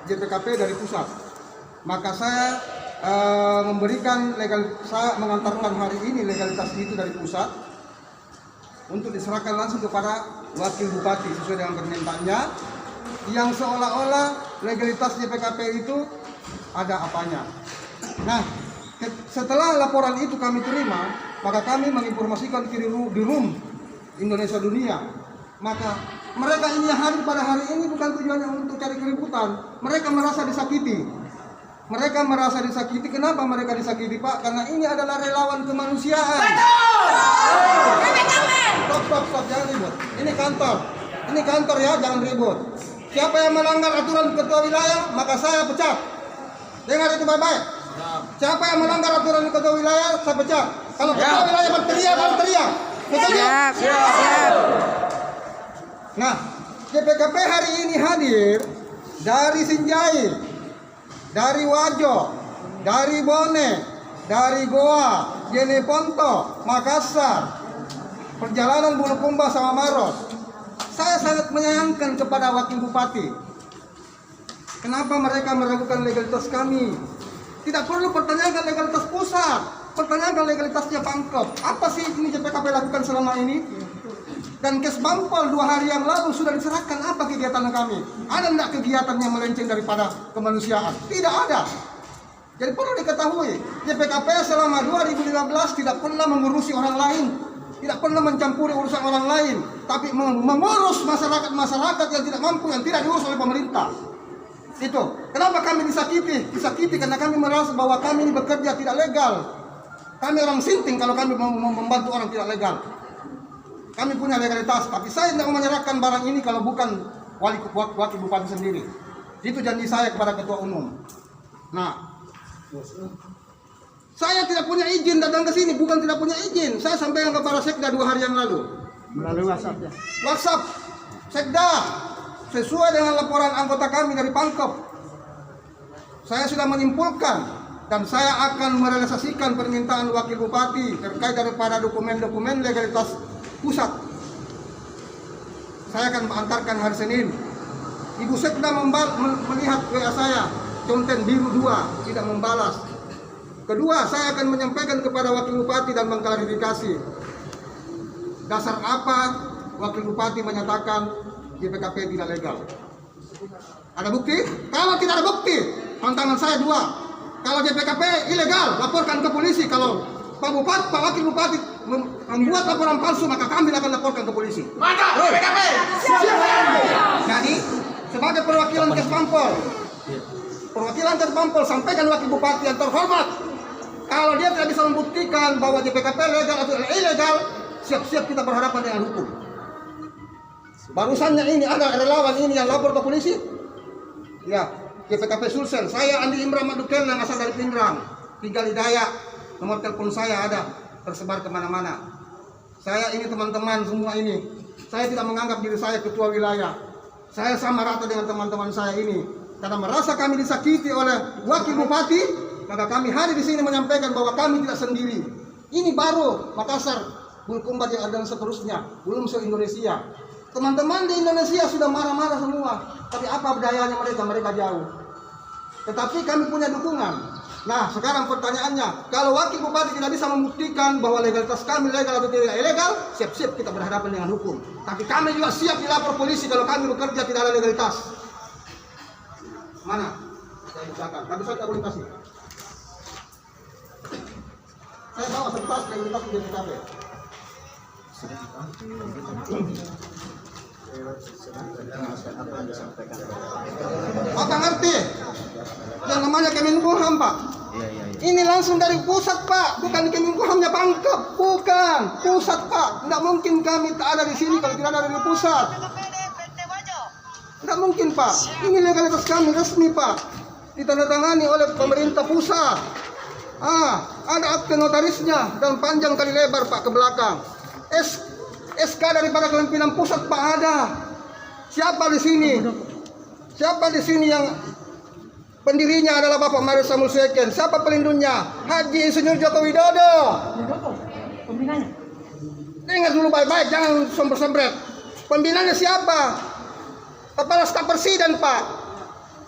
JPKP dari pusat. Maka saya saya mengantarkan hari ini legalitas itu dari pusat untuk diserahkan langsung kepada wakil bupati sesuai dengan permintaannya, yang seolah-olah legalitas JPKP itu ada apanya. Nah, setelah laporan itu kami terima, maka kami menginformasikan di room Indonesia Dunia. Maka mereka ini hadir pada hari ini bukan tujuannya untuk cari keributan. Mereka merasa disakiti. Mereka merasa disakiti. Kenapa mereka disakiti, Pak? Karena ini adalah relawan kemanusiaan. Betul! Stop, jangan ribut. Ini kantor ya, jangan ribut. Siapa yang melanggar aturan ketua wilayah, maka saya pecat. Dengar itu baik-baik. Siapa yang melanggar aturan ketua wilayah, saya pecat. Kalau ketua wilayah berteriak. Siap. Nah, JPKP hari ini hadir dari Sinjai, dari Wajo, dari Bone, dari Goa, Jeneponto, Makassar, perjalanan Bulukumba sama Maros. Saya sangat menyayangkan kepada wakil bupati. Kenapa mereka meragukan legalitas kami? Tidak perlu pertanyakan legalitas pusat, pertanyakan legalitasnya Pangkep. Apa sih ini JPKP lakukan selama ini? Dan Kes Bampol 2 hari yang lalu sudah diserahkan. Apa kegiatan kami? Ada tidak kegiatan yang melenceng daripada kemanusiaan? Tidak ada. Jadi perlu diketahui, JPKP selama 2015 tidak pernah mengurusi orang lain, tidak pernah mencampuri urusan orang lain, tapi mengurus masyarakat yang tidak mampu, yang tidak diurus oleh pemerintah. Itu. Kenapa kami disakiti? Disakiti karena kami merasa bahwa kami ini bekerja tidak legal. Kami orang sinting kalau kami membantu orang tidak legal. Kami punya legalitas, tapi saya tidak mau menyerahkan barang ini kalau bukan wakil bupati sendiri. Itu janji saya kepada ketua umum. Nah, saya tidak punya izin datang ke sini, bukan tidak punya izin. Saya sampaikan kepada Sekda 2 hari yang lalu. Melalui WhatsApp ya? WhatsApp, Sekda, sesuai dengan laporan anggota kami dari Pangkep. Saya sudah menyimpulkan dan saya akan merealisasikan permintaan wakil bupati terkait daripada dokumen-dokumen legalitas pusat. Saya akan mengantarkan hari Senin. Ibu Sekda melihat WA saya, conten biru 2, tidak membalas. Kedua, saya akan menyampaikan kepada wakil bupati dan mengklarifikasi dasar apa wakil bupati menyatakan JPKP tidak legal. Ada bukti? Kalau tidak ada bukti, pantangan saya 2. Kalau JPKP ilegal, laporkan ke polisi. Kalau Pak Wakil Bupati membuat laporan palsu, maka kami akan laporkan ke polisi. Mantap, JPKP! Jadi, sebagai perwakilan Kes Bampol, sampaikan Wakil Bupati yang terhormat. Kalau dia tidak bisa membuktikan bahwa JPKP legal atau ilegal, siap-siap kita berhadapan dengan hukum. Barusannya ini ada relawan ini yang lapor ke polisi. Ya, JPKP Sulsel. Saya Andi Imran Madukel yang asal dari Pindrang, tinggal di Dayak. Nomor telepon saya ada tersebar kemana-mana. Saya ini teman-teman semua ini. Saya tidak menganggap diri saya ketua wilayah. Saya sama rata dengan teman-teman saya ini. Karena merasa kami disakiti oleh wakil bupati, maka kami hadir di sini menyampaikan bahwa kami tidak sendiri. Ini baru Makassar, Bulukumba dan seterusnya, belum se-Indonesia. Teman-teman di Indonesia sudah marah-marah semua. Tapi apa dayanya mereka jauh. Tetapi kami punya dukungan. Nah, sekarang pertanyaannya, kalau wakil bupati tidak bisa membuktikan bahwa legalitas kami legal atau tidak ilegal, siap-siap kita berhadapan dengan hukum. Tapi kami juga siap dilapor polisi kalau kami bekerja tidak ada legalitas. Mana? Saya bacakan. Tapi saya tak boleh kasih. Saya bawa sertas legalitas di JPKP. Apa ngerti? Yang namanya Kemenkumham, Pak. Ini langsung dari pusat, Pak. Bukan Kemenkumhamnya Pangkep. Bukan. Pusat, Pak. Tidak mungkin kami tak ada di sini kalau tidak ada dari pusat. Tidak mungkin, Pak. Ini legalitas kami resmi, Pak. Ditandatangani oleh pemerintah pusat. Ada akte notarisnya dan panjang kali lebar, Pak, ke belakang. SK daripada pimpinan pusat, Pak, ada. Siapa di sini? Siapa di sini yang pendirinya adalah Bapak Mario Samuel Seken? Siapa pelindungnya? Haji Insinyur Joko Widodo. Pembinanya. Dengar dulu baik-baik, jangan sombret-sombret. Pembinanya siapa? Kepala Staf Presiden, Pak.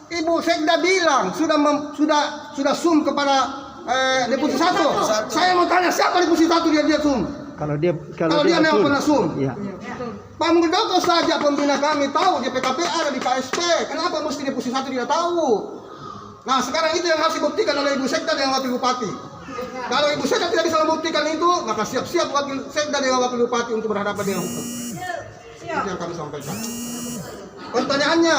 Ibu Sekda bilang sudah sum kepada Deputi 1. Saya mau tanya siapa Deputi 1 dia sum? Kalau dia memang pernah sum. Iya. Pak Muldoko saja pembina kami tahu JPKP ada di KSP. Kenapa mesti Deputi 1 tidak tahu? Nah sekarang itu yang harus dibuktikan oleh Ibu Sekda dan Wakil Bupati. Kalau Ibu Sekda tidak bisa membuktikan itu, maka siap-siap Wakil Sekda dan Wakil Bupati untuk berhadapan dengan hukum. Itu yang kami sampaikan. Pertanyaannya,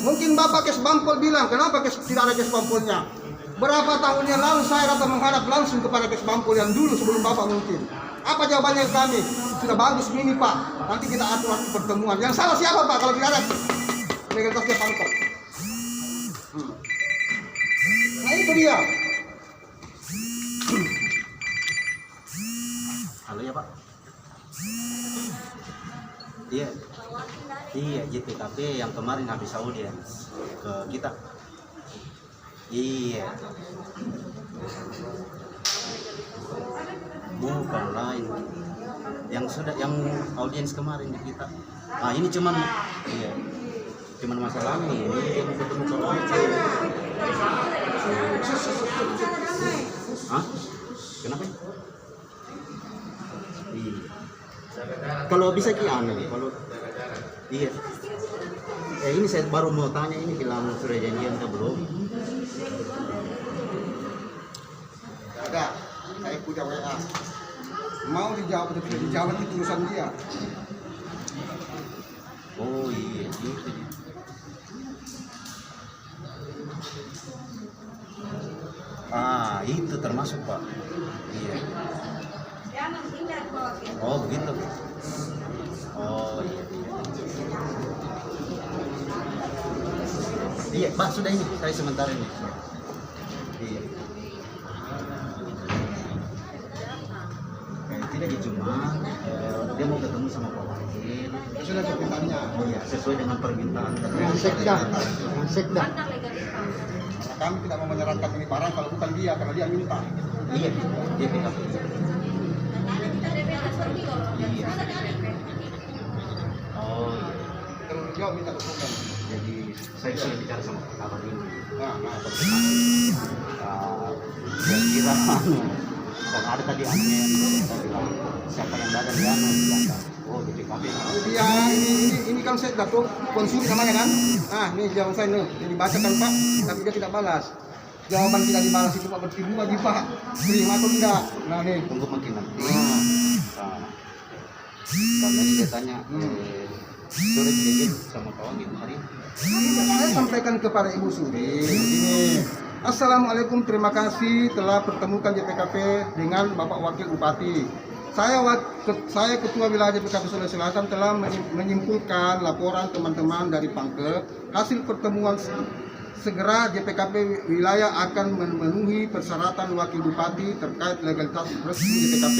mungkin Bapak Kes Bampol bilang, kenapa tidak ada Kes Bampolnya? Berapa tahun yang lalu saya datang menghadap langsung kepada Kes Bampol yang dulu sebelum Bapak mungkin. Apa jawabannya kami? Sudah bagus ini Pak, nanti kita atur waktu pertemuan. Yang salah siapa Pak kalau tidak ada legalitasnya Bampol? Nah itu dia. Halo ya Pak. Iya. Iya, JPKP yang kemarin habis audiens ke kita. Iya. Bukan lain. Yang audiens kemarin di kita. Nah, ini cuman masalahnya ini yang ketemu kalau Hah? Kenapa? Iya. Kalau bisa kian kalau iya. Ini saya baru mau tanya ini bilang sudah janjian atau belum? Ada, saya punya WA. Mau dijawab atau tidak dijawab itu urusan dia. Oh iya, gitu. Ah, itu termasuk Pak. Iya. Oh begitu. Oh iya. Iya Pak, sudah ini saya sementara ini. Iya. Tidak cuma dia mau ketemu sama Pak Wakil. Sudah permintaannya. Oh iya, sesuai dengan permintaan. Sekda. Kami tidak mau menyerahkan ini barang kalau bukan dia, karena dia minta. Iya, JPKP. Iya. Oh iya. Kalau dia minta dokumen. Jadi saya sudah bicara sama Pak Kabar ini. Kira-kira kalau ada tadi Amen, saya bilang siapa yang dagang di Anu, oh JPKP. Dia ini kan saya datuk konsul namanya kan. Nah ini jawaban saya nih, yang dibacakan Pak, tapi dia tidak balas. Jawaban tidak dibalas itu Pak berarti lagi Pak, terima atau tidak? Nah nih, Tunggu makin nanti. Karena dia tanya, sudah dijadiin sama kawan ibu hari. saya sampaikan kepada Ibu Suri ini. Assalamualaikum, terima kasih telah pertemukan JPKP dengan Bapak Wakil Bupati. Saya Ketua Wilayah JPKP Sulawesi Selatan telah menyimpulkan laporan teman-teman dari Pangkep. Hasil pertemuan segera JPKP wilayah akan memenuhi persyaratan Wakil Bupati terkait legalitas resmi JPKP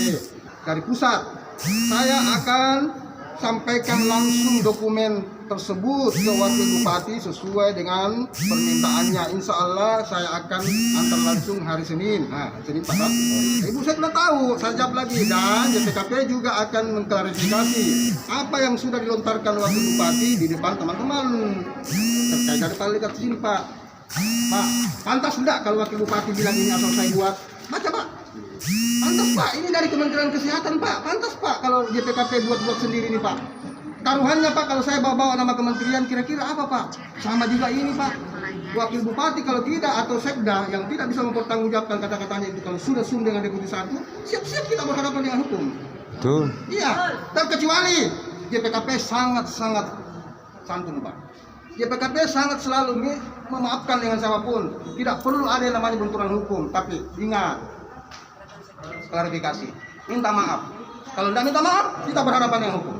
dari pusat. Saya akan sampaikan langsung dokumen tersebut ke Wakil Bupati sesuai dengan permintaannya. Insya Allah saya akan antar langsung hari Senin. Nah, Senin Pak. Ibu saya sudah tahu, saya jawab lagi. Dan JPKP juga akan mengklarifikasi apa yang sudah dilontarkan Wakil Bupati di depan teman-teman terkait dari legalitas sini Pak. Pak, pantas enggak kalau Wakil Bupati bilang ini asal saya buat? Baca Pak. Pantas Pak, ini dari Kementerian Kesehatan Pak. Pantas Pak kalau JPKP buat-buat sendiri nih Pak. Taruhannya Pak kalau saya bawa nama kementerian kira-kira apa Pak? Sama juga ini Pak. Wakil Bupati kalau tidak atau Sekda yang tidak bisa mempertanggungjawabkan kata-katanya itu kalau sudah sum dengan Deputi 1, siap-siap kita berhadapan dengan hukum. Betul. Iya, terkecuali JPKP sangat-sangat santun Pak. JPKP sangat selalu memaafkan dengan siapapun. Tidak perlu ada yang namanya benturan hukum, tapi ingat klarifikasi, minta maaf. Kalau tidak minta maaf, kita berhadapan dengan hukum.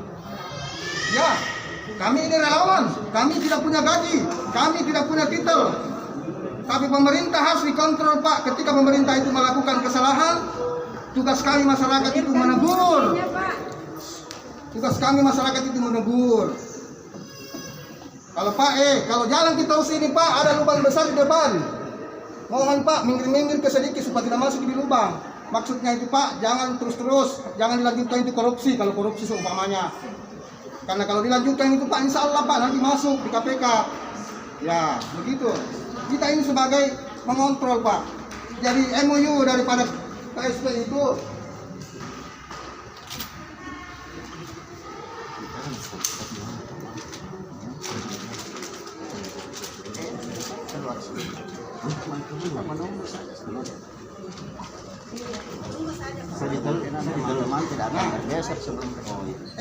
Ya, kami ini relawan, kami tidak punya gaji, kami tidak punya titel. Tapi pemerintah harus dikontrol Pak. Ketika pemerintah itu melakukan kesalahan, tugas kami masyarakat itu menegur. Tugas kami masyarakat itu menegur. Kalau Pak, kalau jalan kita terus ini Pak, ada lubang besar di depan. Mohon Pak, minggir-minggir ke sedikit supaya tidak masuk di lubang. Maksudnya itu Pak, jangan terus-terus, jangan dilanjutkan itu korupsi, kalau korupsi seumpamanya. Karena kalau dilanjutkan itu Pak, insya Allah Pak nanti masuk di KPK. Ya, begitu. Kita ini sebagai mengontrol, Pak. Jadi MOU daripada KSP itu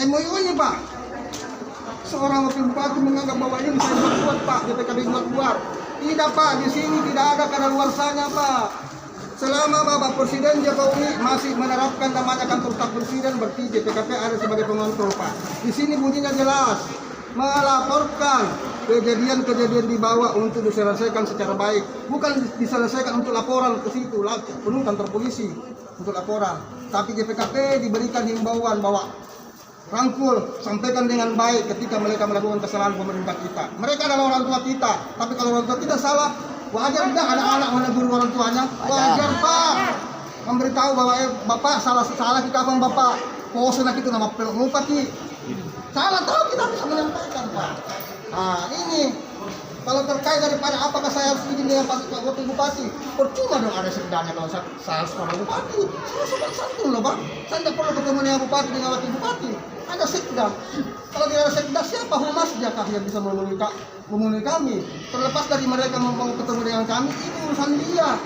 MOU ini, Pak. Seorang wakil bupati menganggap bahwa ini bisa dibuat, Pak, DPKB buat. Tidak, Pak, di sini tidak ada kadaluarsanya, Pak. Selama Bapak Presiden Jokowi masih menerapkan namanya kantor staf presiden, berarti DPKP ada sebagai pengontrol, Pak. Di sini bunyinya jelas, melaporkan kejadian-kejadian di bawah untuk diselesaikan secara baik, bukan diselesaikan untuk laporan ke situ, penuh kantor polisi untuk laporan. Tapi DPKP diberikan himbauan bahwa rangkul, sampaikan dengan baik ketika mereka melakukan kesalahan pemerintah kita. Mereka adalah orang tua kita, tapi kalau orang tua kita salah, wajar tidak anak-anak menegur orang tuanya? Wajar, Pak. Memberitahu bahwa Bapak salah kita abang Bapak. Posen itu nama pelupati. Salah tahu kita bisa menyampaikan, Pak. Nah, ini kalau terkait daripada apakah saya harus izin dengan Pak Wakil Bupati, percuma dong ada sekdanya kalau saya harus sama Bupati. Saya sopan santun loh, Pak. Saya tidak perlu ketemu dengan Bupati dengan Wakil Bupati. Ada sekda. Kalau tidak ada sekda, siapa humasnya yang bisa memenuhi kami? Terlepas dari mereka mau ketemu dengan kami, itu urusan dia.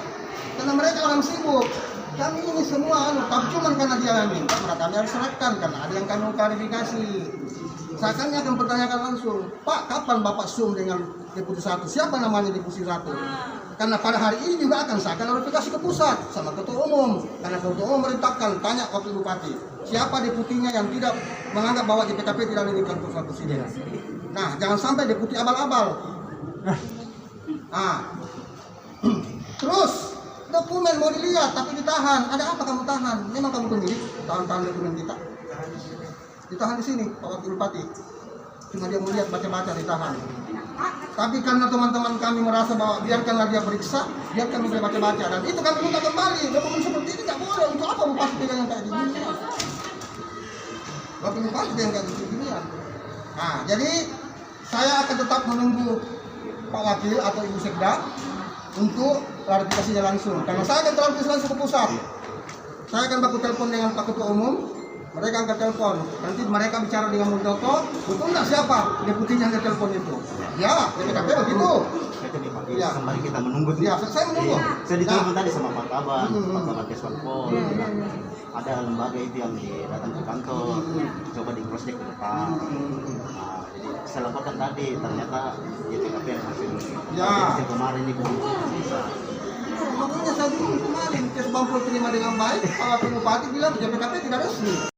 Karena mereka orang sibuk. Kami ini semua tapi cuma karena dia yang minta, maka kami harus serahkan karena ada yang kami klarifikasi. Saya akan pertanyakan langsung, Pak, kapan Bapak Zoom dengan Deputi 1? Siapa namanya Deputi 1? Karena pada hari ini juga akan saya akan klarifikasi ke pusat sama Ketua Umum. Karena Ketua Umum merintahkan, tanya Wakil Bupati, siapa deputinya yang tidak menganggap bahwa DPKP tidak ada di kantor staf presiden. Nah, jangan sampai deputi abal-abal. Nah, terus dokumen mau dilihat tapi ditahan. Ada apa kamu tahan? Memang kamu pemilik tahan dokumen kita. Ditahan di sini Pak Wakil Bupati. Cuma dia melihat baca-baca ditahan. Tapi karena teman-teman kami merasa bahwa biarkanlah dia periksa, biarkan dia baca-baca, dan itu kami minta kembali. Dokumen seperti ini tidak boleh. Untuk apa Bupati pegang yang kayak gini? Wakil Bupati yang kayak gini. Nah, jadi saya akan tetap menunggu Pak Wakil atau Ibu Sekda untuk klarifikasinya langsung. Karena saya akan klarifikasi langsung ke pusat. Saya akan baku telepon dengan Pak Ketua Umum. Mereka angkat telepon. Nanti mereka bicara dengan Muldoko. Betul nggak siapa deputinya yang telepon itu? Ya, DPKP begitu. Ya. Kembali kita menunggu. Ya, saya menunggu. Saya ditelepon tadi sama Pak Taban, Pak Taban Keswanpol. Ada lembaga itu yang datang ke kantor, coba di cross check ke depan. Nah, jadi saya laporkan tadi, ternyata DPKP yang masih kemarin itu bisa. Makanya saya bilang kemarin, Kes Bangpol terima dengan baik, Pak Wakil Bupati bilang DPKP tidak resmi.